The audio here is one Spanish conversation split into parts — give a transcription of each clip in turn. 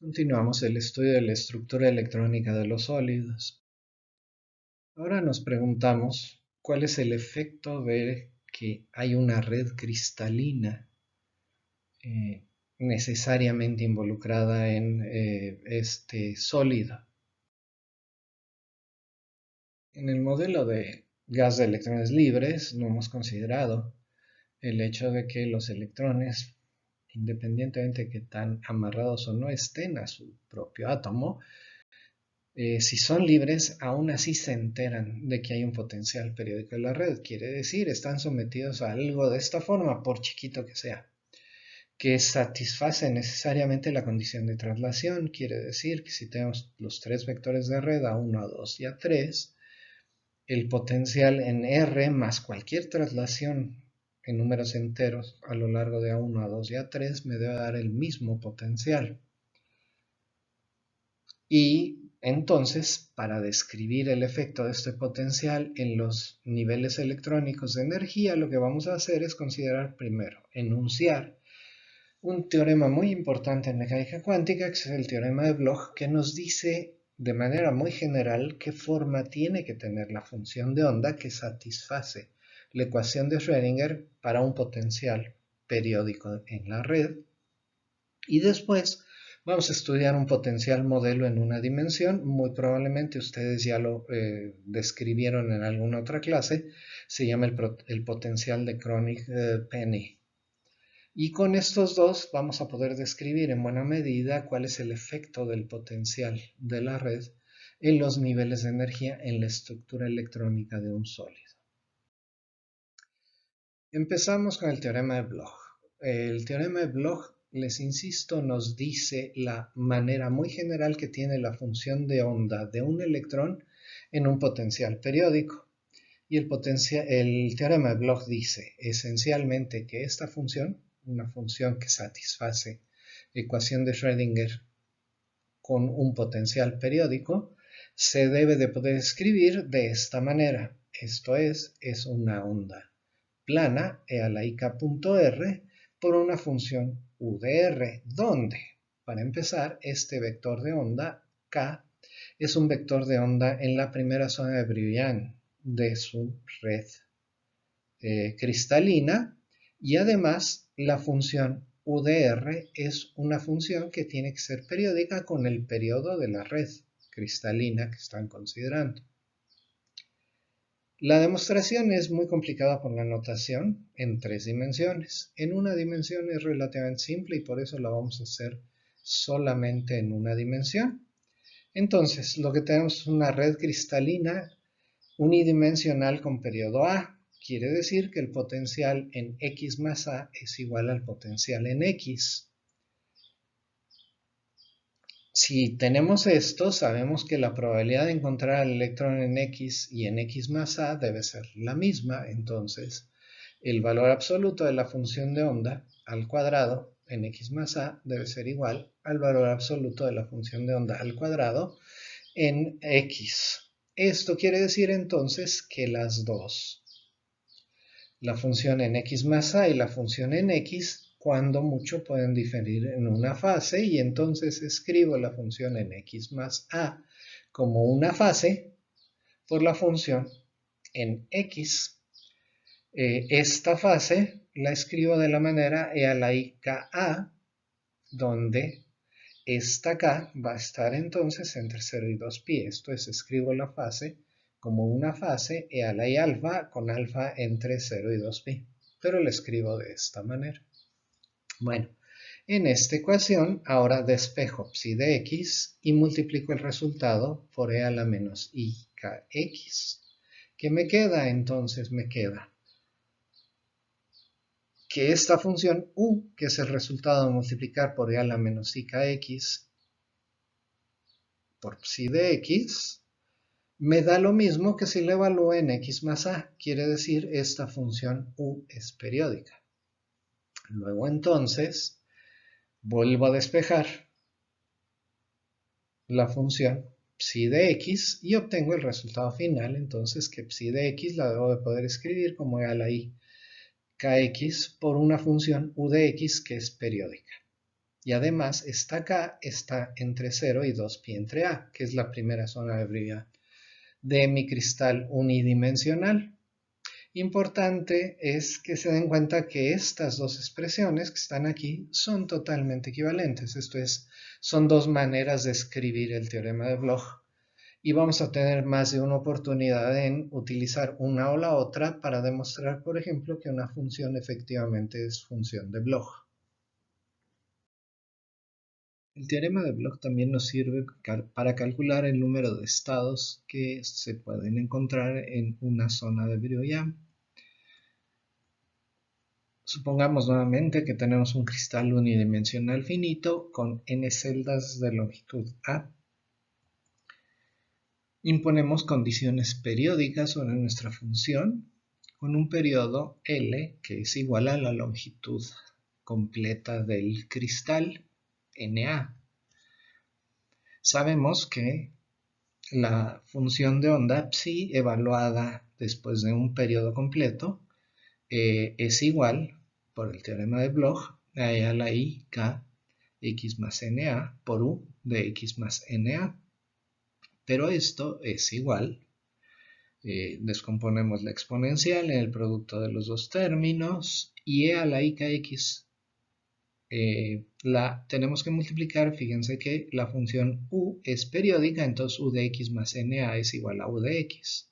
Continuamos el estudio de la estructura electrónica de los sólidos. Ahora nos preguntamos cuál es el efecto de que hay una red cristalina necesariamente involucrada en este sólido. En el modelo de gas de electrones libres no hemos considerado el hecho de que los electrones, independientemente de que tan amarrados o no estén a su propio átomo, si son libres, aún así se enteran de que hay un potencial periódico en la red. Quiere decir, están sometidos a algo de esta forma, por chiquito que sea, que satisface necesariamente la condición de traslación. Quiere decir que si tenemos los tres vectores de red, A1, A2 y A3, el potencial en R más cualquier traslación en números enteros a lo largo de A1, A2 y A3 me debe dar el mismo potencial. Y entonces, para describir el efecto de este potencial en los niveles electrónicos de energía, lo que vamos a hacer es considerar primero, enunciar un teorema muy importante en mecánica cuántica, que es el teorema de Bloch, que nos dice de manera muy general qué forma tiene que tener la función de onda que satisface la ecuación de Schrödinger para un potencial periódico en la red. Y después vamos a estudiar un potencial modelo en una dimensión. Muy probablemente ustedes ya lo describieron en alguna otra clase. Se llama el potencial de Kronig-Penney. Y con estos dos vamos a poder describir en buena medida cuál es el efecto del potencial de la red en los niveles de energía en la estructura electrónica de un sólido. Empezamos con el teorema de Bloch. El teorema de Bloch, les insisto, nos dice la manera muy general que tiene la función de onda de un electrón en un potencial periódico. Y el teorema de Bloch dice esencialmente que esta función, una función que satisface la ecuación de Schrödinger con un potencial periódico, se debe de poder escribir de esta manera. Esto es una onda plana e a la ik.r por una función u de r, donde, para empezar, este vector de onda, k, es un vector de onda en la primera zona de Brillouin de su red cristalina, y además la función u de r es una función que tiene que ser periódica con el periodo de la red cristalina que están considerando. La demostración es muy complicada por la notación en tres dimensiones. En una dimensión es relativamente simple y por eso la vamos a hacer solamente en una dimensión. Entonces, lo que tenemos es una red cristalina unidimensional con periodo A. Quiere decir que el potencial en X más A es igual al potencial en X. Si tenemos esto, sabemos que la probabilidad de encontrar al electrón en X y en X más A debe ser la misma. Entonces, el valor absoluto de la función de onda al cuadrado en X más A debe ser igual al valor absoluto de la función de onda al cuadrado en X. Esto quiere decir entonces que las dos, la función en X más A y la función en X, cuando mucho pueden diferir en una fase, y entonces escribo la función en X más A como una fase por la función en X. Esta fase la escribo de la manera e a la i k a, donde esta k va a estar entonces entre 0 y 2pi. Esto es, escribo la fase como una fase e a la i alfa con alfa entre 0 y 2pi. Pero la escribo de esta manera. Bueno, en esta ecuación ahora despejo psi de x y multiplico el resultado por e a la menos i kx. ¿Qué me queda? Entonces me queda que esta función u, que es el resultado de multiplicar por e a la menos i kx por psi de x, me da lo mismo que si lo evalúo en x más a. Quiere decir, esta función u es periódica. Luego entonces, vuelvo a despejar la función psi de x y obtengo el resultado final. Entonces, que psi de x la debo de poder escribir como e a la i kx por una función u de x que es periódica. Y además esta K está entre 0 y 2π entre A, que es la primera zona de Brillouin de mi cristal unidimensional. Importante es que se den cuenta que estas dos expresiones que están aquí son totalmente equivalentes. Esto es, son dos maneras de escribir el teorema de Bloch. Y vamos a tener más de una oportunidad en utilizar una o la otra para demostrar, por ejemplo, que una función efectivamente es función de Bloch. El teorema de Bloch también nos sirve para calcular el número de estados que se pueden encontrar en una zona de Brillouin. Supongamos nuevamente que tenemos un cristal unidimensional finito con n celdas de longitud A. Imponemos condiciones periódicas sobre nuestra función con un periodo L que es igual a la longitud completa del cristal NA. Sabemos que la función de onda psi evaluada después de un periodo completo es igual, por el teorema de Bloch, a E a la I k x más NA por U de x más NA. Pero esto es igual, descomponemos la exponencial en el producto de los dos términos y E a la I kx la tenemos que multiplicar. Fíjense que la función U es periódica, entonces U de x más NA es igual a U de x.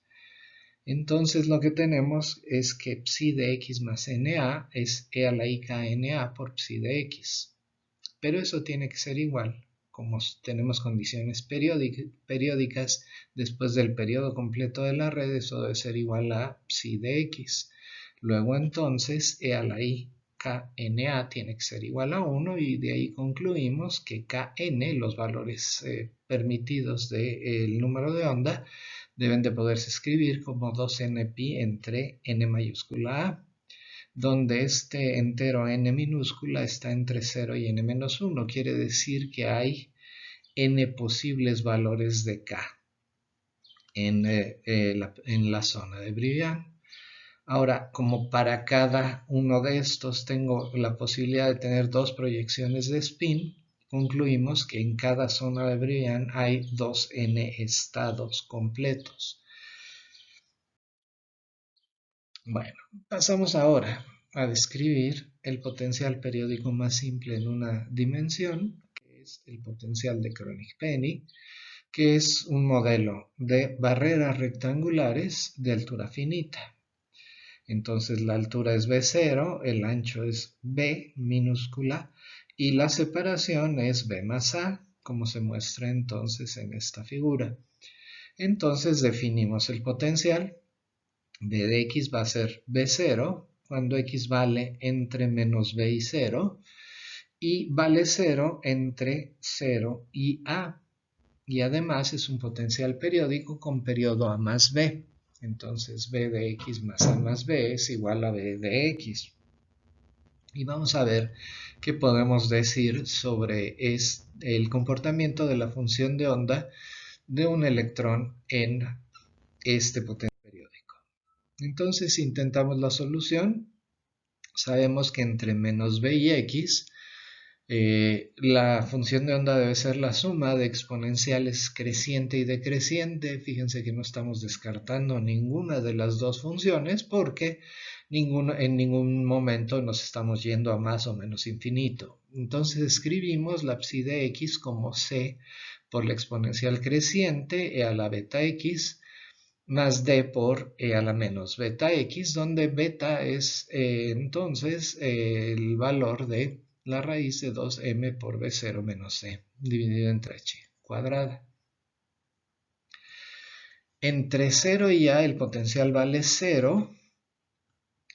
Entonces lo que tenemos es que psi de x más NA es E a la I k NA por psi de x. Pero eso tiene que ser igual, como tenemos condiciones periódicas después del periodo completo de la red, eso debe ser igual a psi de x. Luego entonces E a la I KNA tiene que ser igual a 1 y de ahí concluimos que Kn, los valores permitidos del número de onda, deben de poderse escribir como 2nπ entre n mayúscula a, donde este entero n minúscula está entre 0 y n menos 1. Quiere decir que hay n posibles valores de K en la zona de Brillouin. Ahora, como para cada uno de estos tengo la posibilidad de tener dos proyecciones de spin, concluimos que en cada zona de Brillouin hay 2n estados completos. Bueno, pasamos ahora a describir el potencial periódico más simple en una dimensión, que es el potencial de Kronig-Penney, que es un modelo de barreras rectangulares de altura finita. Entonces la altura es B0, el ancho es B minúscula y la separación es B más A, como se muestra entonces en esta figura. Entonces definimos el potencial. B de x va a ser B0 cuando x vale entre menos B y 0 y vale 0 entre 0 y A. Y además es un potencial periódico con periodo A más B. Entonces B de x más A más B es igual a B de x. Y vamos a ver qué podemos decir sobre el comportamiento de la función de onda de un electrón en este potencial periódico. Entonces intentamos la solución. Sabemos que entre menos b y x la función de onda debe ser la suma de exponenciales creciente y decreciente. Fíjense que no estamos descartando ninguna de las dos funciones porque en ningún momento nos estamos yendo a más o menos infinito. Entonces escribimos la psi de x como c por la exponencial creciente e a la beta x más d por e a la menos beta x, donde beta es entonces el valor de la raíz de 2m por b0 menos c, dividido entre h cuadrada. Entre 0 y a el potencial vale 0,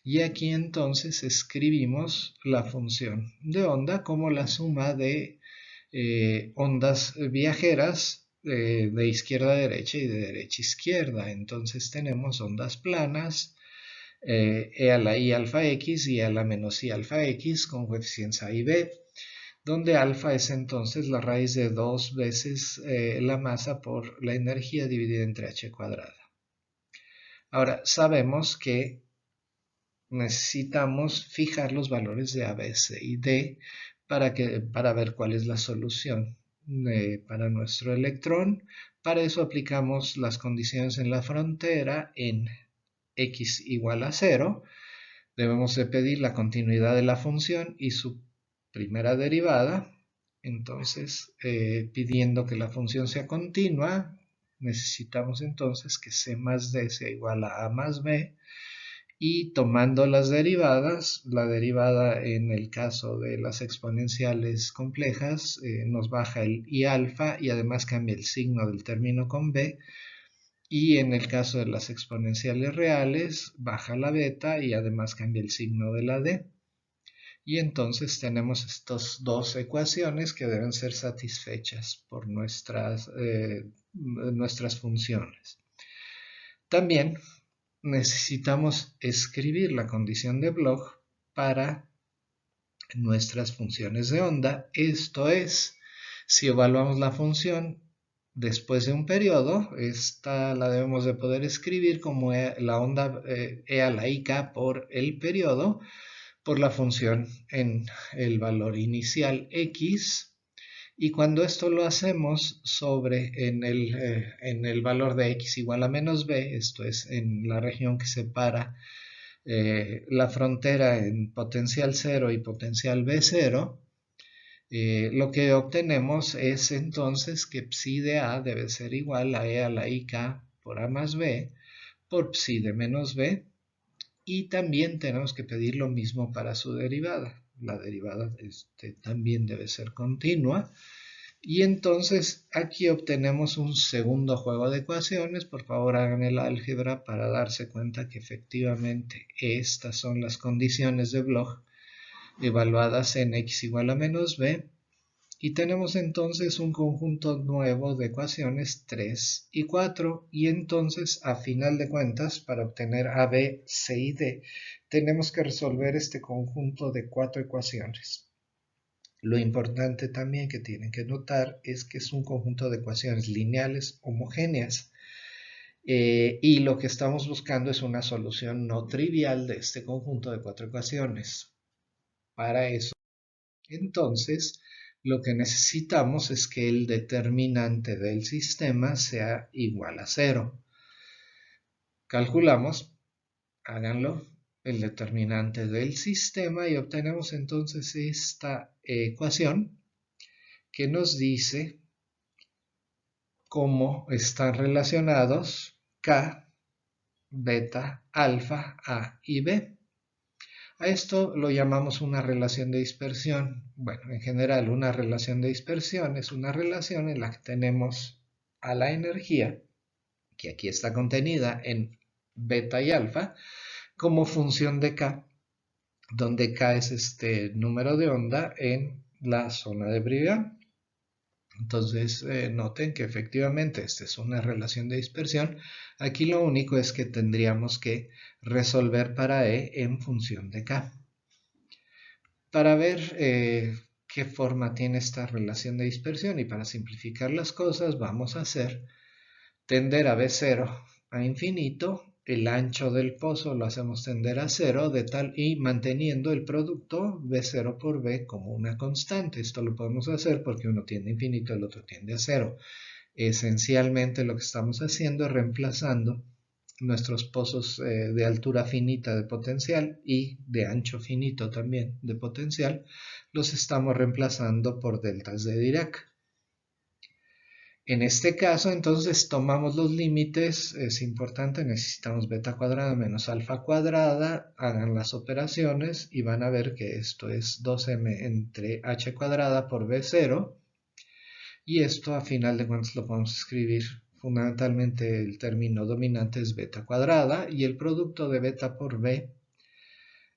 y aquí entonces escribimos la función de onda como la suma de ondas viajeras de izquierda a derecha y de derecha a izquierda. Entonces tenemos ondas planas, e a la i alfa x y a la menos i alfa x con coeficientes a y b, donde alfa es entonces la raíz de 2 veces la masa por la energía dividida entre h cuadrada. Ahora, sabemos que necesitamos fijar los valores de A, B, C y D para ver cuál es la solución para nuestro electrón. Para eso aplicamos las condiciones en la frontera en x igual a 0. Debemos de pedir la continuidad de la función y su primera derivada. Entonces, pidiendo que la función sea continua, necesitamos entonces que c más d sea igual a más b. Y tomando las derivadas, la derivada en el caso de las exponenciales complejas nos baja el i alfa y además cambia el signo del término con b. Y en el caso de las exponenciales reales, baja la beta y además cambia el signo de la d. Y entonces tenemos estas dos ecuaciones que deben ser satisfechas por nuestras funciones. También necesitamos escribir la condición de Bloch para nuestras funciones de onda. Esto es, si evaluamos la función después de un periodo, esta la debemos de poder escribir como la onda e a la ik por el periodo, por la función en el valor inicial x. Y cuando esto lo hacemos en el valor de x igual a menos b, esto es en la región que separa la frontera en potencial 0 y potencial b0, lo que obtenemos es entonces que psi de a debe ser igual a e a la ik por a más b por psi de menos b, y también tenemos que pedir lo mismo para su derivada. La derivada también debe ser continua. Y entonces aquí obtenemos un segundo juego de ecuaciones. Por favor hagan el álgebra para darse cuenta que efectivamente estas son las condiciones de Bloch evaluadas en x igual a menos b. Y tenemos entonces un conjunto nuevo de ecuaciones 3 y 4. Y entonces a final de cuentas, para obtener a, b, c y d, tenemos que resolver este conjunto de 4 ecuaciones. Lo importante también que tienen que notar es que es un conjunto de ecuaciones lineales homogéneas. Y lo que estamos buscando es una solución no trivial de este conjunto de 4 ecuaciones. Para eso, entonces, lo que necesitamos es que el determinante del sistema sea igual a 0. Calculamos, háganlo, el determinante del sistema y obtenemos entonces esta ecuación que nos dice cómo están relacionados K, beta, alfa, A y B. A esto lo llamamos una relación de dispersión. Bueno, en general una relación de dispersión es una relación en la que tenemos a la energía, que aquí está contenida en beta y alfa, como función de K, donde K es este número de onda en la zona de Brillouin. Entonces noten que efectivamente esta es una relación de dispersión. Aquí lo único es que tendríamos que resolver para E en función de K. Para ver qué forma tiene esta relación de dispersión y para simplificar las cosas vamos a hacer tender a B0 a infinito. El ancho del pozo lo hacemos tender a 0 y manteniendo el producto B0 por B como una constante. Esto lo podemos hacer porque uno tiende a infinito y el otro tiende a 0. Esencialmente lo que estamos haciendo es reemplazando nuestros pozos de altura finita de potencial y de ancho finito también de potencial, los estamos reemplazando por deltas de Dirac. En este caso, entonces, tomamos los límites, es importante, necesitamos beta cuadrada menos alfa cuadrada, hagan las operaciones y van a ver que esto es 2m entre h cuadrada por b0, y esto a final de cuentas lo podemos escribir, fundamentalmente el término dominante es beta cuadrada, y el producto de beta por b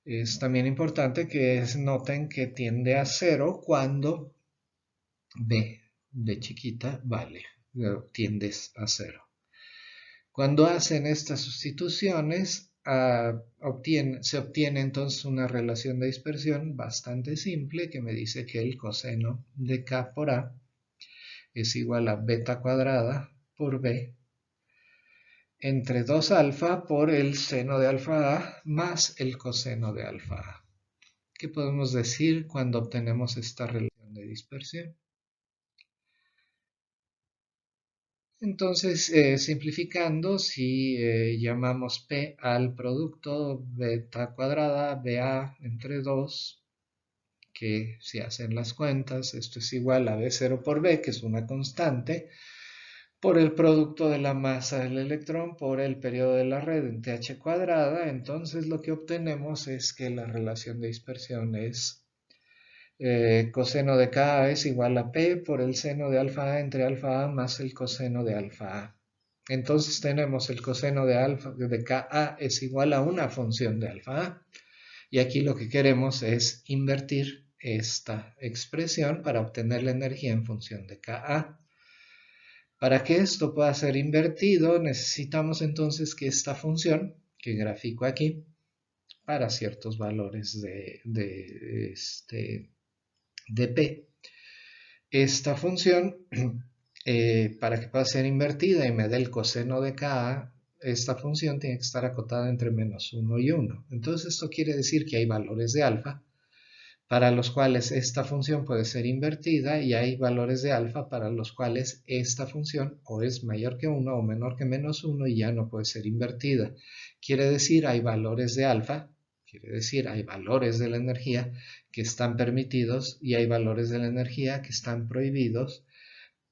es también importante que noten que tiende a 0 cuando b chiquita vale. Tiendes a 0. Cuando hacen estas sustituciones, se obtiene entonces una relación de dispersión bastante simple que me dice que el coseno de K por A es igual a beta cuadrada por B entre 2 alfa por el seno de alfa A más el coseno de alfa A. ¿Qué podemos decir cuando obtenemos esta relación de dispersión? Entonces, simplificando, si llamamos P al producto beta cuadrada BA entre 2, que si hacen las cuentas, esto es igual a B0 por B, que es una constante, por el producto de la masa del electrón por el periodo de la red en TH cuadrada, entonces lo que obtenemos es que la relación de dispersión es coseno de Ka es igual a P por el seno de alfa A entre alfa A más el coseno de alfa A. Entonces tenemos el coseno de Ka es igual a una función de alfa A. Y aquí lo que queremos es invertir esta expresión para obtener la energía en función de Ka. Para que esto pueda ser invertido, necesitamos entonces que esta función, que grafico aquí, para ciertos valores de P, esta función, para que pueda ser invertida y me dé el coseno de Ka, esta función tiene que estar acotada entre menos 1 y 1. Entonces esto quiere decir que hay valores de alfa para los cuales esta función puede ser invertida y hay valores de alfa para los cuales esta función o es mayor que 1 o menor que menos 1 y ya no puede ser invertida. Quiere decir hay valores de alfa, quiere decir hay valores de la energía que están permitidos y hay valores de la energía que están prohibidos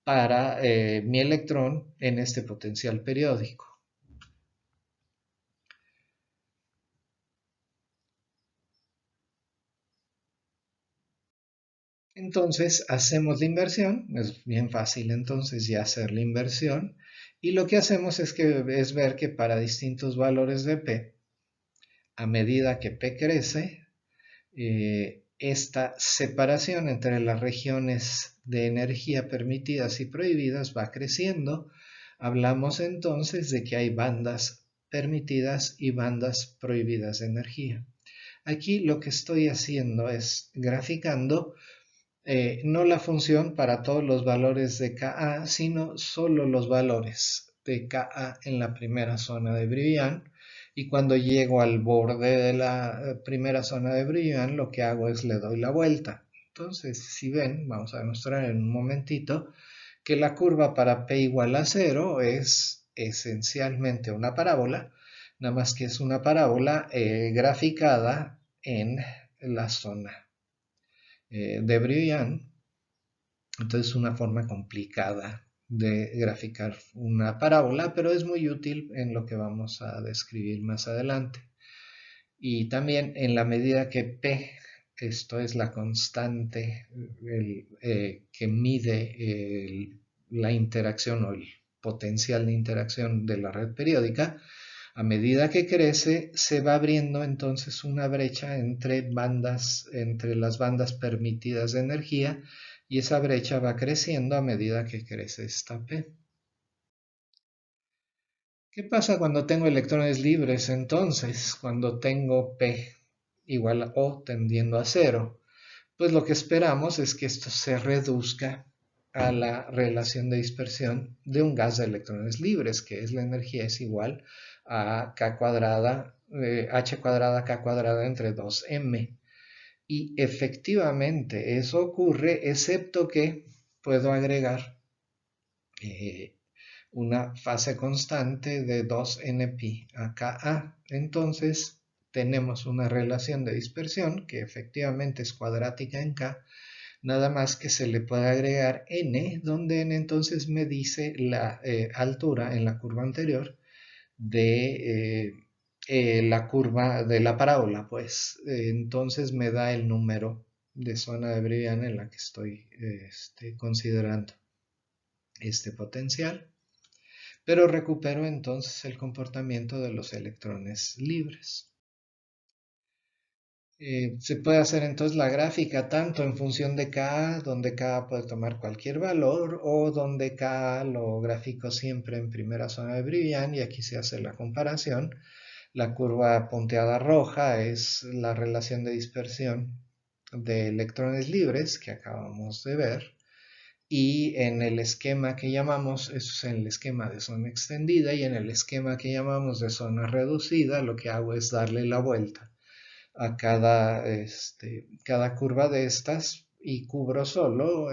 para mi electrón en este potencial periódico. Entonces hacemos la inversión, es bien fácil entonces ya hacer la inversión y lo que hacemos es ver que para distintos valores de P, a medida que P crece, esta separación entre las regiones de energía permitidas y prohibidas va creciendo. Hablamos entonces de que hay bandas permitidas y bandas prohibidas de energía. Aquí lo que estoy haciendo es graficando no la función para todos los valores de Ka, sino solo los valores de Ka en la primera zona de Brillouin. Y cuando llego al borde de la primera zona de Brillouin, lo que hago es le doy la vuelta. Entonces, si ven, vamos a demostrar en un momentito que la curva para P igual a 0 es esencialmente una parábola, nada más que es una parábola graficada en la zona de Brillouin. Entonces es una forma complicada de graficar una parábola, pero es muy útil en lo que vamos a describir más adelante. Y también en la medida que P, esto es la constante que mide la interacción o el potencial de interacción de la red periódica, a medida que crece se va abriendo entonces una brecha entre las bandas permitidas de energía y esa brecha va creciendo a medida que crece esta P. ¿Qué pasa cuando tengo electrones libres entonces? Cuando tengo P igual a O tendiendo a 0. Pues lo que esperamos es que esto se reduzca a la relación de dispersión de un gas de electrones libres, que es la energía es igual a K cuadrada, H cuadrada K cuadrada entre 2m. Y efectivamente eso ocurre, excepto que puedo agregar una fase constante de 2nπ a Ka. Entonces tenemos una relación de dispersión que efectivamente es cuadrática en K, nada más que se le puede agregar n, donde n entonces me dice la altura en la curva anterior de la curva de la parábola, pues entonces me da el número de zona de Brillouin en la que estoy considerando este potencial, pero recupero entonces el comportamiento de los electrones libres. Se puede hacer entonces la gráfica tanto en función de K, donde K puede tomar cualquier valor, o donde K lo grafico siempre en primera zona de Brillouin, y aquí se hace la comparación. La curva punteada roja es la relación de dispersión de electrones libres que acabamos de ver. Y en el esquema que llamamos, eso es en el esquema de zona extendida, y en el esquema que llamamos de zona reducida, lo que hago es darle la vuelta a cada curva de estas y cubro solo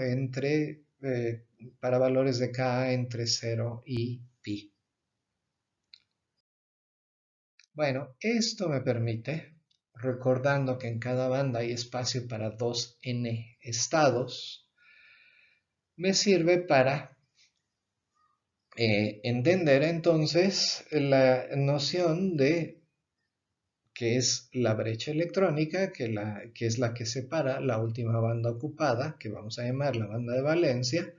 para valores de k entre 0 y pi. Bueno, esto me permite, recordando que en cada banda hay espacio para 2n estados, me sirve para entender entonces la noción de que es la brecha electrónica, que es la que separa la última banda ocupada, que vamos a llamar la banda de valencia,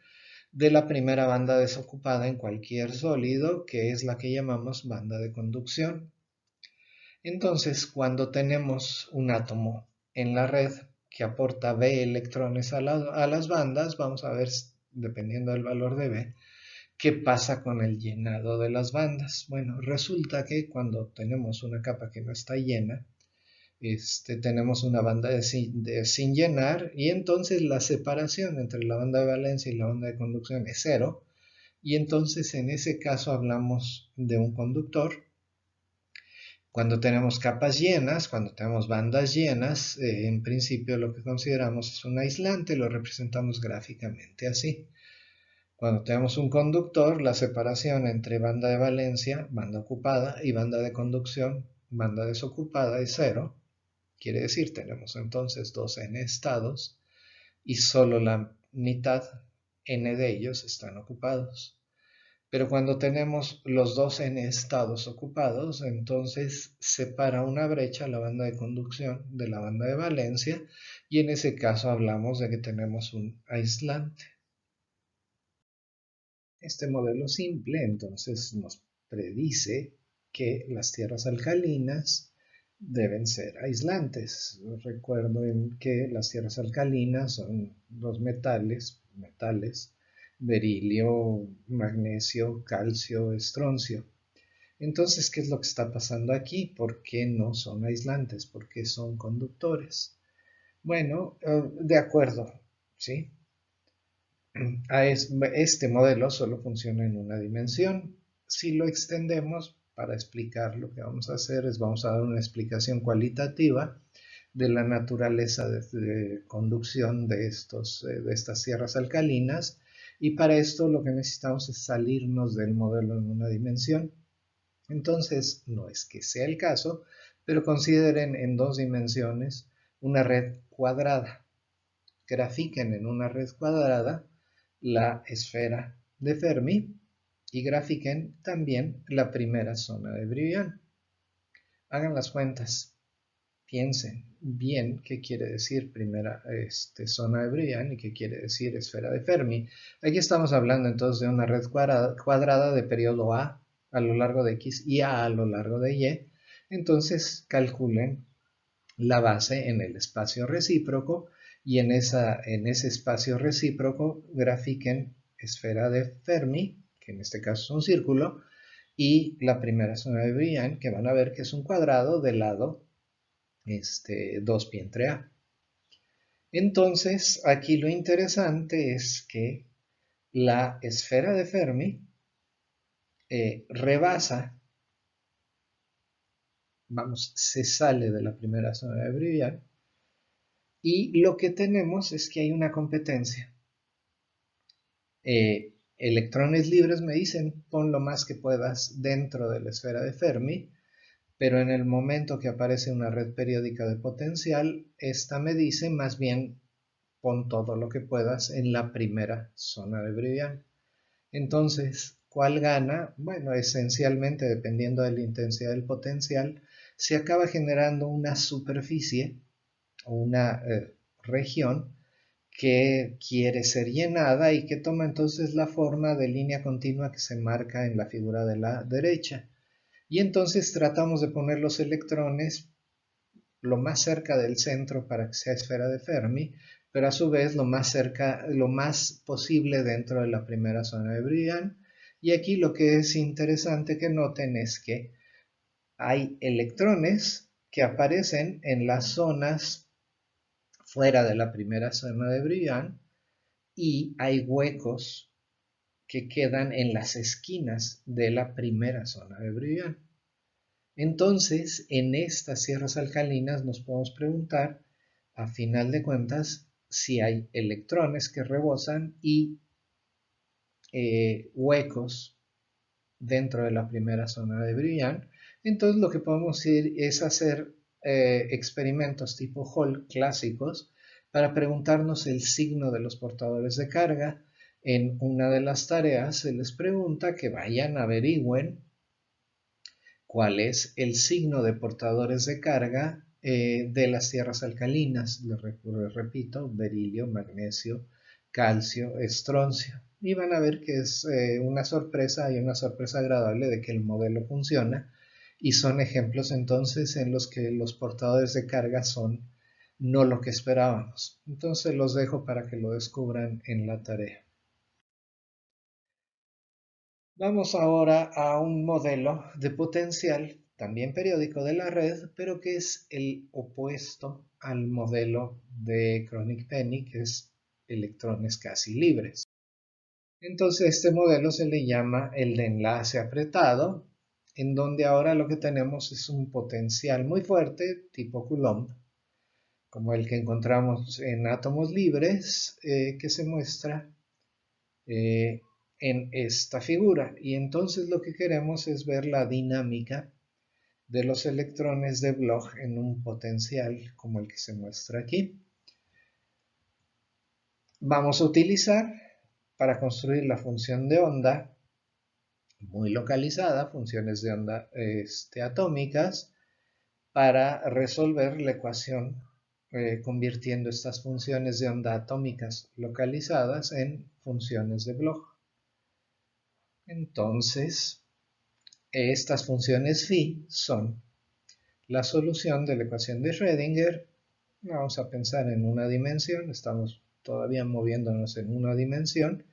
de la primera banda desocupada en cualquier sólido, que es la que llamamos banda de conducción. Entonces, cuando tenemos un átomo en la red que aporta B electrones a las bandas, vamos a ver, dependiendo del valor de B, qué pasa con el llenado de las bandas. Bueno, resulta que cuando tenemos una capa que no está llena, tenemos una banda sin llenar y entonces la separación entre la banda de valencia y la banda de conducción es cero y entonces en ese caso hablamos de un conductor. Cuando tenemos capas llenas, cuando tenemos bandas llenas, en principio lo que consideramos es un aislante, lo representamos gráficamente así. Cuando tenemos un conductor, la separación entre banda de valencia, banda ocupada, y banda de conducción, banda desocupada, es cero. Quiere decir, tenemos entonces dos n estados y solo la mitad, n de ellos, están ocupados. Pero cuando tenemos los dos n estados ocupados, entonces separa una brecha la banda de conducción de la banda de valencia y en ese caso hablamos de que tenemos un aislante. Este modelo simple entonces nos predice que las tierras alcalinas deben ser aislantes. Recuerden que las tierras alcalinas son los metales, berilio, magnesio, calcio, estroncio. Entonces, ¿qué es lo que está pasando aquí? ¿Por qué no son aislantes? ¿Por qué son conductores? Bueno, de acuerdo, ¿sí? Este modelo solo funciona en una dimensión. Si lo extendemos, para explicar lo que vamos a hacer es vamos a dar una explicación cualitativa de la naturaleza de conducción de estas tierras alcalinas y para esto lo que necesitamos es salirnos del modelo en una dimensión. Entonces, no es que sea el caso, pero consideren en dos dimensiones una red cuadrada. Grafiquen en una red cuadrada la esfera de Fermi y grafiquen también la primera zona de Brillouin. Hagan las cuentas, piensen bien qué quiere decir primera zona de Brillouin y qué quiere decir esfera de Fermi. Aquí estamos hablando entonces de una red cuadrada de periodo A lo largo de X y A lo largo de Y. Entonces calculen la base en el espacio recíproco y en ese espacio recíproco grafiquen esfera de Fermi, que en este caso es un círculo, y la primera zona de Brillouin, que van a ver que es un cuadrado del lado 2pi entre A. Entonces, aquí lo interesante es que la esfera de Fermi rebasa, se sale de la primera zona de Brillouin y lo que tenemos es que hay una competencia. Electrones libres me dicen pon lo más que puedas dentro de la esfera de Fermi, pero en el momento que aparece una red periódica de potencial, esta me dice más bien pon todo lo que puedas en la primera zona de Brillouin. Entonces, ¿cuál gana? Bueno, esencialmente dependiendo de la intensidad del potencial, se acaba generando una superficie o una región que quiere ser llenada y que toma entonces la forma de línea continua que se marca en la figura de la derecha. Y entonces tratamos de poner los electrones lo más cerca del centro para que sea esfera de Fermi, pero a su vez lo más posible dentro de la primera zona de Brillouin. Y aquí lo que es interesante que noten es que hay electrones que aparecen en las zonas fuera de la primera zona de Brillouin y hay huecos que quedan en las esquinas de la primera zona de Brillouin. Entonces, en estas sierras alcalinas nos podemos preguntar, a final de cuentas, si hay electrones que rebosan y huecos dentro de la primera zona de Brillouin. Entonces lo que podemos ir es hacer experimentos tipo Hall clásicos para preguntarnos el signo de los portadores de carga. En una de las tareas se les pregunta que vayan, averigüen cuál es el signo de portadores de carga de las tierras alcalinas. Les repito, berilio, magnesio, calcio, estroncio. Y van a ver que es una sorpresa y una sorpresa agradable de que el modelo funciona. Y son ejemplos entonces en los que los portadores de carga son no lo que esperábamos. Entonces los dejo para que lo descubran en la tarea. Vamos ahora a un modelo de potencial, también periódico de la red, pero que es el opuesto al modelo de Kronig-Penney, que es electrones casi libres. Entonces este modelo se le llama el de enlace apretado, en donde ahora lo que tenemos es un potencial muy fuerte, tipo Coulomb, como el que encontramos en átomos libres, que se muestra en esta figura. Y entonces lo que queremos es ver la dinámica de los electrones de Bloch en un potencial como el que se muestra aquí. Vamos a utilizar para construir la función de onda muy localizada, funciones de onda atómicas, para resolver la ecuación convirtiendo estas funciones de onda atómicas localizadas en funciones de Bloch. Entonces, estas funciones phi son la solución de la ecuación de Schrödinger. Vamos a pensar en una dimensión, estamos todavía moviéndonos en una dimensión,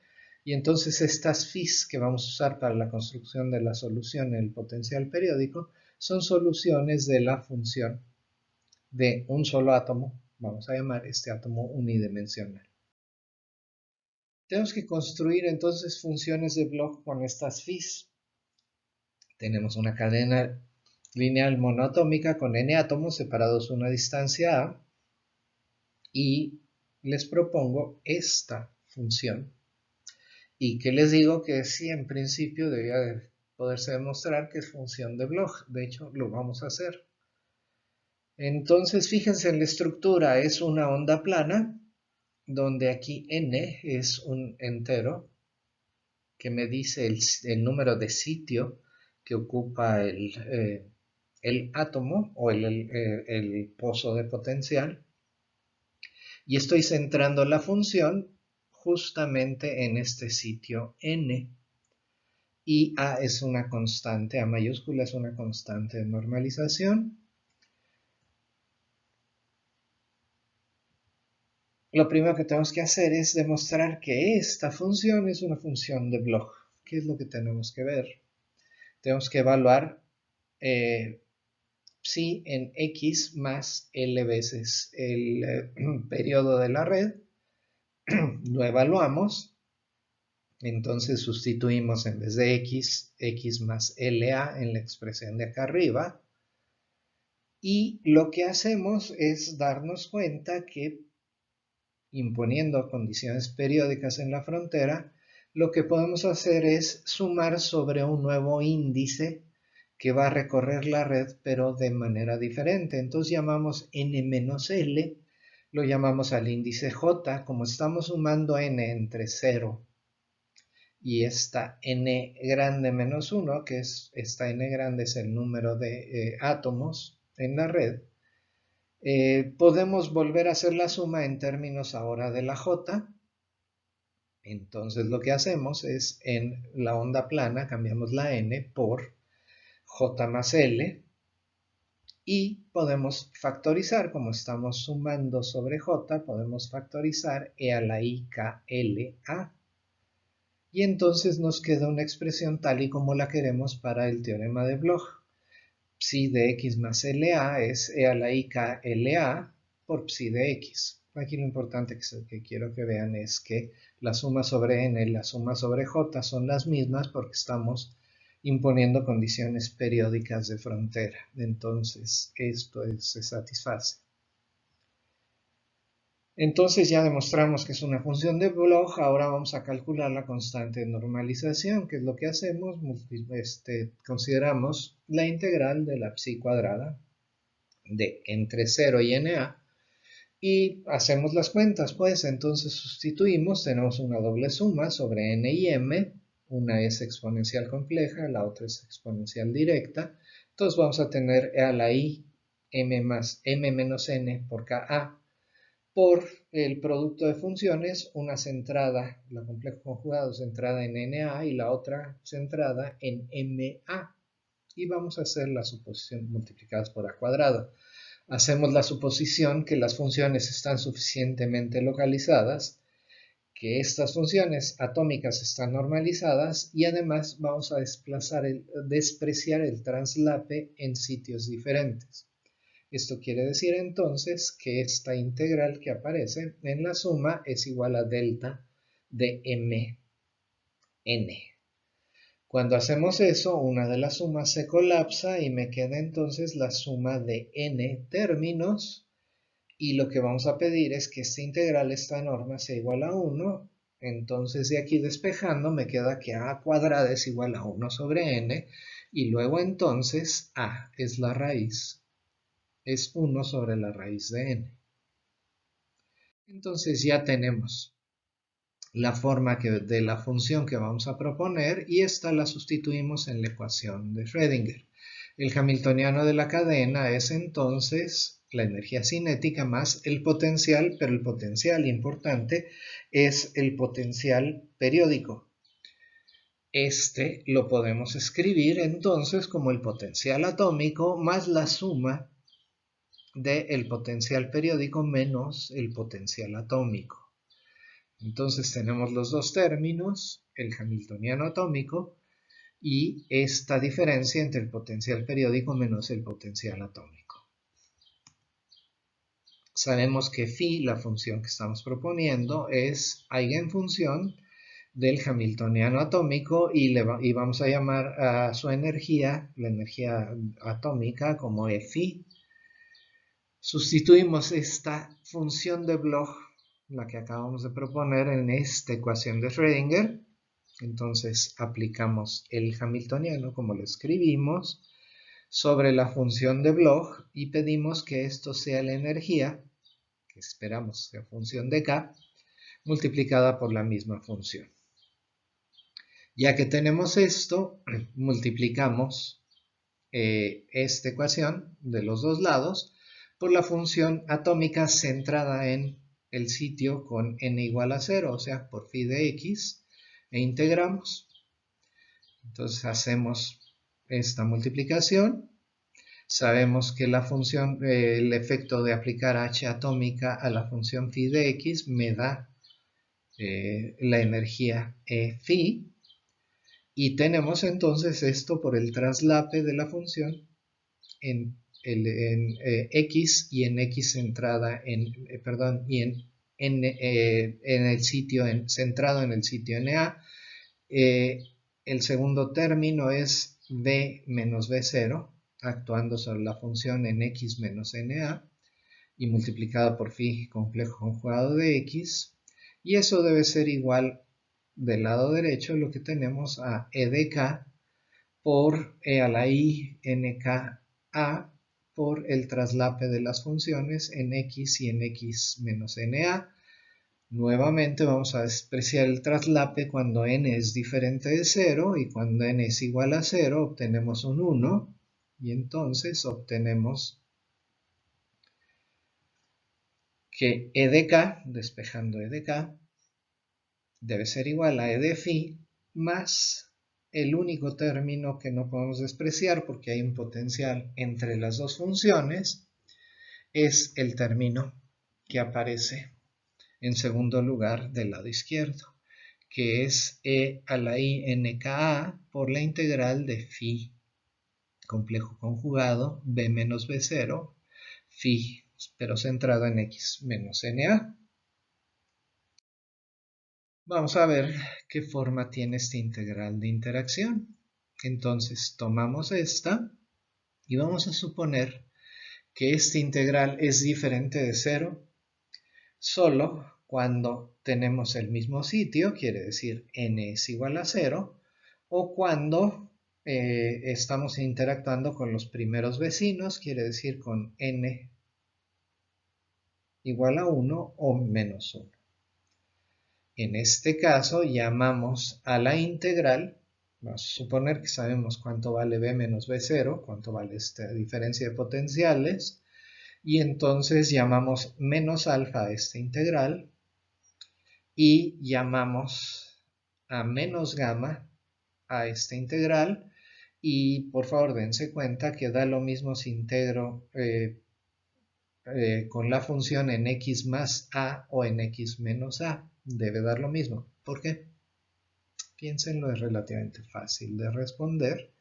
y entonces estas phis que vamos a usar para la construcción de la solución en el potencial periódico son soluciones de la función de un solo átomo, vamos a llamar este átomo unidimensional. Tenemos que construir entonces funciones de Bloch con estas phis. Tenemos una cadena lineal monoatómica con n átomos separados una distancia a, y les propongo esta función. Y que les digo que sí, en principio debería de poderse demostrar que es función de Bloch. De hecho, lo vamos a hacer. Entonces, fíjense en la estructura. Es una onda plana, donde aquí n es un entero que me dice el número de sitio que ocupa el átomo o el pozo de potencial. Y estoy centrando la función justamente en este sitio n. Y a es una constante, a mayúscula es una constante de normalización. Lo primero que tenemos que hacer es demostrar que esta función es una función de Bloch. ¿Qué es lo que tenemos que ver? Tenemos que evaluar psi en x más L veces el periodo de la red. Lo evaluamos. Entonces sustituimos en vez de x, x más LA en la expresión de acá arriba. Y lo que hacemos es darnos cuenta que imponiendo condiciones periódicas en la frontera, lo que podemos hacer es sumar sobre un nuevo índice que va a recorrer la red, pero de manera diferente. Entonces llamamos n-L, lo llamamos al índice j, como estamos sumando n entre 0 y esta n grande menos 1, que es esta n grande es el número de átomos en la red, podemos volver a hacer la suma en términos ahora de la j. Entonces lo que hacemos es en la onda plana cambiamos la n por j más l y podemos factorizar, como estamos sumando sobre j, podemos factorizar e a la i k l a. Y entonces nos queda una expresión tal y como la queremos para el teorema de Bloch. Psi de x más LA es e a la i k LA por psi de x. Aquí lo importante que quiero que vean es que la suma sobre n y la suma sobre j son las mismas porque estamos imponiendo condiciones periódicas de frontera. Entonces, esto se satisface. Entonces ya demostramos que es una función de Bloch. Ahora vamos a calcular la constante de normalización, que es lo que hacemos. Consideramos la integral de la psi cuadrada de entre 0 y NA y hacemos las cuentas, pues entonces sustituimos, tenemos una doble suma sobre n y m, una es exponencial compleja, la otra es exponencial directa, entonces vamos a tener a la i m más m menos n por ka por el producto de funciones, una centrada, la complejo conjugado centrada en na y la otra centrada en ma, y vamos a hacer la suposición multiplicadas por a cuadrado. Hacemos la suposición que las funciones están suficientemente localizadas, que estas funciones atómicas están normalizadas y además vamos a despreciar el traslape en sitios diferentes. Esto quiere decir entonces que esta integral que aparece en la suma es igual a delta de mn. Cuando hacemos eso, una de las sumas se colapsa y me queda entonces la suma de n términos. Y lo que vamos a pedir es que esta integral, esta norma, sea igual a 1. Entonces de aquí despejando me queda que a cuadrada es igual a 1 sobre n. Y luego entonces a es la raíz. Es 1 sobre la raíz de n. Entonces ya tenemos la forma de la función que vamos a proponer y esta la sustituimos en la ecuación de Schrödinger. El hamiltoniano de la cadena es entonces la energía cinética más el potencial, pero el potencial importante es el potencial periódico. Este lo podemos escribir entonces como el potencial atómico más la suma del potencial periódico menos el potencial atómico. Entonces tenemos los dos términos, el hamiltoniano atómico y esta diferencia entre el potencial periódico menos el potencial atómico. Sabemos que phi, la función que estamos proponiendo, es eigenfunción del hamiltoniano atómico y vamos a llamar a su energía, la energía atómica, como E phi. Sustituimos esta función de Bloch, la que acabamos de proponer, en esta ecuación de Schrödinger. Entonces aplicamos el hamiltoniano como lo escribimos sobre la función de Bloch y pedimos que esto sea la energía, que esperamos sea función de k, multiplicada por la misma función. Ya que tenemos esto, multiplicamos esta ecuación de los dos lados por la función atómica centrada en el sitio con n igual a 0, o sea, por phi de x, e integramos. Entonces hacemos esta multiplicación. Sabemos que la función, el efecto de aplicar h atómica a la función phi de x me da la energía E phi. Y tenemos entonces esto por el traslape de la función en x y en x centrada en el sitio centrado en el sitio NA. El segundo término es b menos b0, actuando sobre la función en x menos na y multiplicado por phi complejo conjugado de x. Y eso debe ser igual del lado derecho lo que tenemos a e de k por e a la i nka por el traslape de las funciones en x y en x menos na. Nuevamente vamos a despreciar el traslape cuando n es diferente de 0 y cuando n es igual a 0 obtenemos un 1 y entonces obtenemos que e de k, despejando e de k, debe ser igual a e de phi más el único término que no podemos despreciar porque hay un potencial entre las dos funciones, es el término que aparece en segundo lugar del lado izquierdo, que es e a la i nka por la integral de phi complejo conjugado b menos b0, phi, pero centrado en x menos na. Vamos a ver qué forma tiene esta integral de interacción. Entonces tomamos esta y vamos a suponer que este integral es diferente de 0 solo cuando tenemos el mismo sitio, quiere decir n es igual a 0, o cuando estamos interactuando con los primeros vecinos, quiere decir con n igual a 1 o menos 1. En este caso llamamos a la integral, vamos a suponer que sabemos cuánto vale b menos b0, cuánto vale esta diferencia de potenciales, y entonces llamamos menos alfa a esta integral y llamamos a menos gamma a esta integral, y por favor dense cuenta que da lo mismo si integro con la función en x más a o en x menos a, debe dar lo mismo. ¿Por qué? Piénsenlo, es relativamente fácil de responder.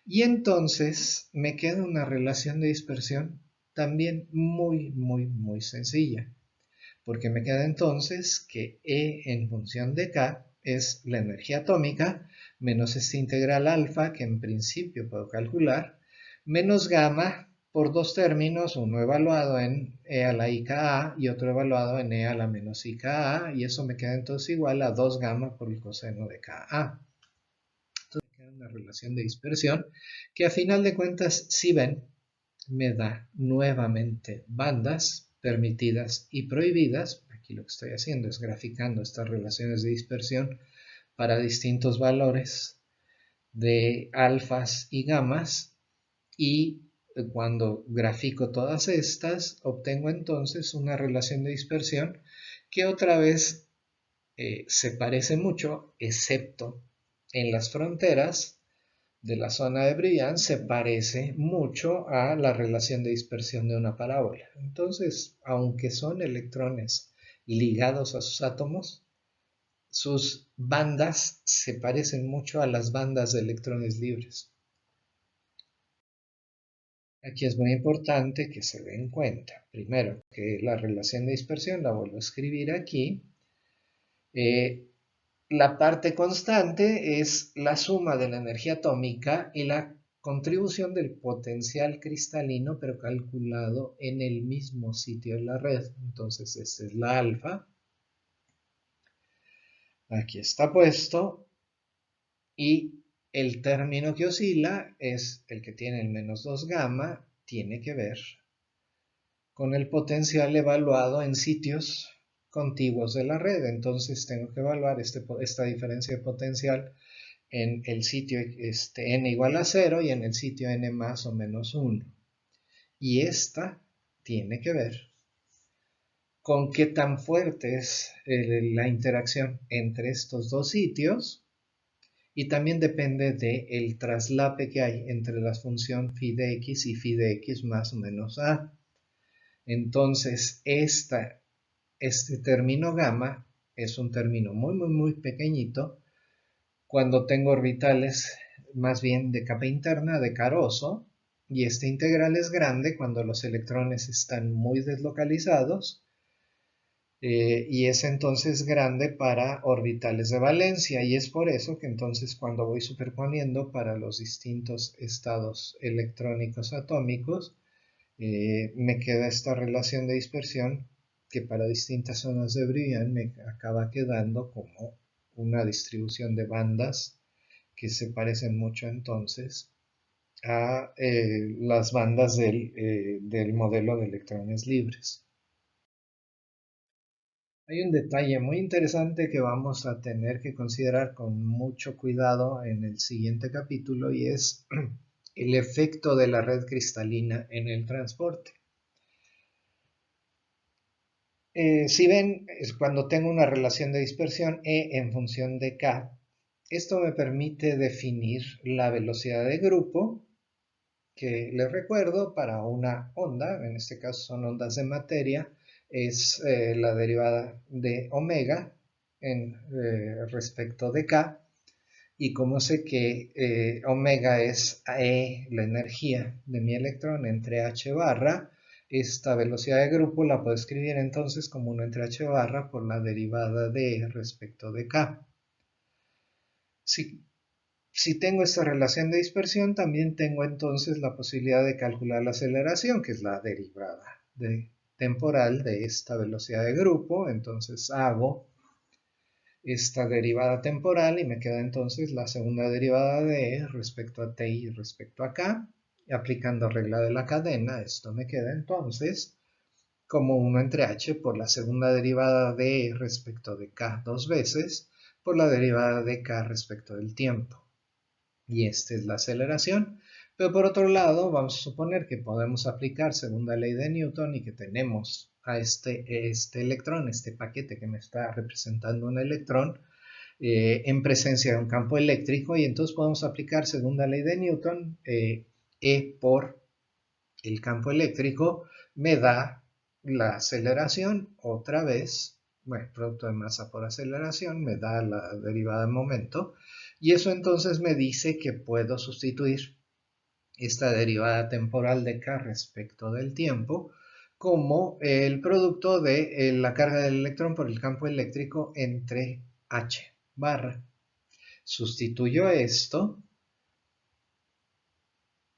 Y entonces me queda una relación de dispersión también muy sencilla, porque me queda entonces que E en función de K es la energía atómica menos esta integral alfa, que en principio puedo calcular, menos gamma por dos términos, uno evaluado en E a la IKA y otro evaluado en E a la menos IKA, y eso me queda entonces igual a 2 gamma por el coseno de KA. Entonces me queda una relación de dispersión que a final de cuentas, si ven, me da nuevamente bandas permitidas y prohibidas. Aquí lo que estoy haciendo es graficando estas relaciones de dispersión para distintos valores de alfas y gamas, y cuando grafico todas estas obtengo entonces una relación de dispersión que otra vez se parece mucho, excepto en las fronteras de la zona de Brillouin, se parece mucho a la relación de dispersión de una parábola. Entonces, aunque son electrones ligados a sus átomos, sus bandas se parecen mucho a las bandas de electrones libres. Aquí es muy importante que se den cuenta, primero, que la relación de dispersión, la vuelvo a escribir aquí, la parte constante es la suma de la energía atómica y la contribución del potencial cristalino, pero calculado en el mismo sitio de la red. Entonces, esta es la alfa. Aquí está puesto. Y el término que oscila es el que tiene el menos 2 gamma, tiene que ver con el potencial evaluado en sitios contiguos de la red. Entonces tengo que evaluar esta diferencia de potencial en el sitio n igual a 0 y en el sitio n más o menos 1. Y esta tiene que ver con qué tan fuerte es la interacción entre estos dos sitios, y también depende del traslape que hay entre la función phi de x y phi de x más o menos a. Entonces, este término gamma es un término muy pequeñito cuando tengo orbitales más bien de capa interna de Caroso, y este integral es grande cuando los electrones están muy deslocalizados, y es entonces grande para orbitales de valencia, y es por eso que entonces cuando voy superponiendo para los distintos estados electrónicos atómicos, me queda esta relación de dispersión que para distintas zonas de Brillouin me acaba quedando como una distribución de bandas que se parecen mucho entonces a las bandas del modelo de electrones libres. Hay un detalle muy interesante que vamos a tener que considerar con mucho cuidado en el siguiente capítulo, y es el efecto de la red cristalina en el transporte. Si ven, es cuando tengo una relación de dispersión E en función de K, esto me permite definir la velocidad de grupo, que les recuerdo para una onda, en este caso son ondas de materia, es la derivada de omega en respecto de K, y como sé que omega es E, la energía de mi electrón, entre h barra, esta velocidad de grupo la puedo escribir entonces como 1 entre h barra por la derivada de E respecto de K. Si si tengo esta relación de dispersión, también tengo entonces la posibilidad de calcular la aceleración, que es la derivada temporal de esta velocidad de grupo. Entonces hago esta derivada temporal y me queda entonces la segunda derivada de E respecto a t y respecto a k. Y aplicando regla de la cadena, esto me queda entonces como 1 entre h por la segunda derivada de E respecto de k dos veces por la derivada de k respecto del tiempo. Y esta es la aceleración. Pero por otro lado, vamos a suponer que podemos aplicar segunda ley de Newton y que tenemos a este electrón, este paquete que me está representando un electrón, en presencia de un campo eléctrico, y entonces podemos aplicar segunda ley de Newton. E por el campo eléctrico me da la aceleración otra vez, bueno, producto de masa por aceleración, me da la derivada de momento, y eso entonces me dice que puedo sustituir esta derivada temporal de k respecto del tiempo como el producto de la carga del electrón por el campo eléctrico entre h barra. Sustituyo esto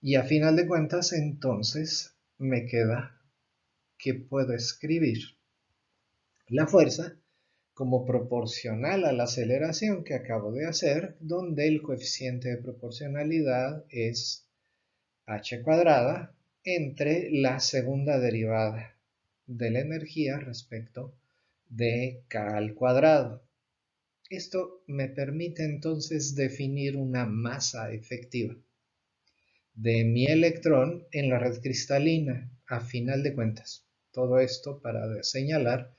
y a final de cuentas entonces me queda que puedo escribir la fuerza como proporcional a la aceleración que acabo de hacer, donde el coeficiente de proporcionalidad es h cuadrada entre la segunda derivada de la energía respecto de k al cuadrado. Esto me permite entonces definir una masa efectiva de mi electrón en la red cristalina, a final de cuentas. Todo esto para señalar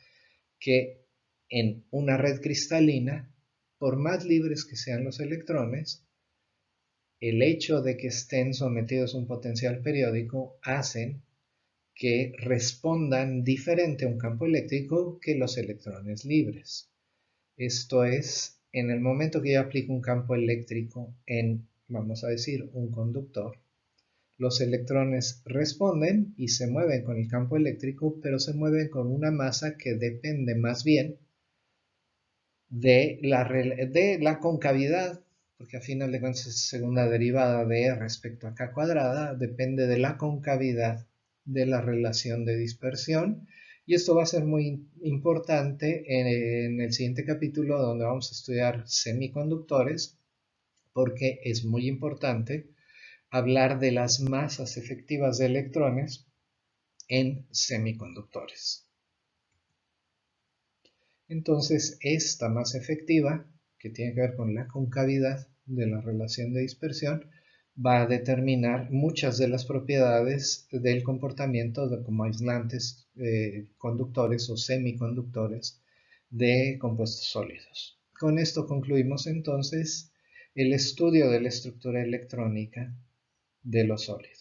que en una red cristalina, por más libres que sean los electrones, el hecho de que estén sometidos a un potencial periódico hacen que respondan diferente a un campo eléctrico que los electrones libres. Esto es, en el momento que yo aplico un campo eléctrico en, vamos a decir, un conductor, los electrones responden y se mueven con el campo eléctrico, pero se mueven con una masa que depende más bien de la concavidad, porque a final de cuentas es segunda derivada de E respecto a k cuadrada, depende de la concavidad de la relación de dispersión. Y esto va a ser muy importante en el siguiente capítulo, donde vamos a estudiar semiconductores, porque es muy importante hablar de las masas efectivas de electrones en semiconductores. Entonces, esta masa efectiva, que tiene que ver con la concavidad de la relación de dispersión, va a determinar muchas de las propiedades del comportamiento como aislantes, conductores o semiconductores de compuestos sólidos. Con esto concluimos entonces el estudio de la estructura electrónica de los sólidos.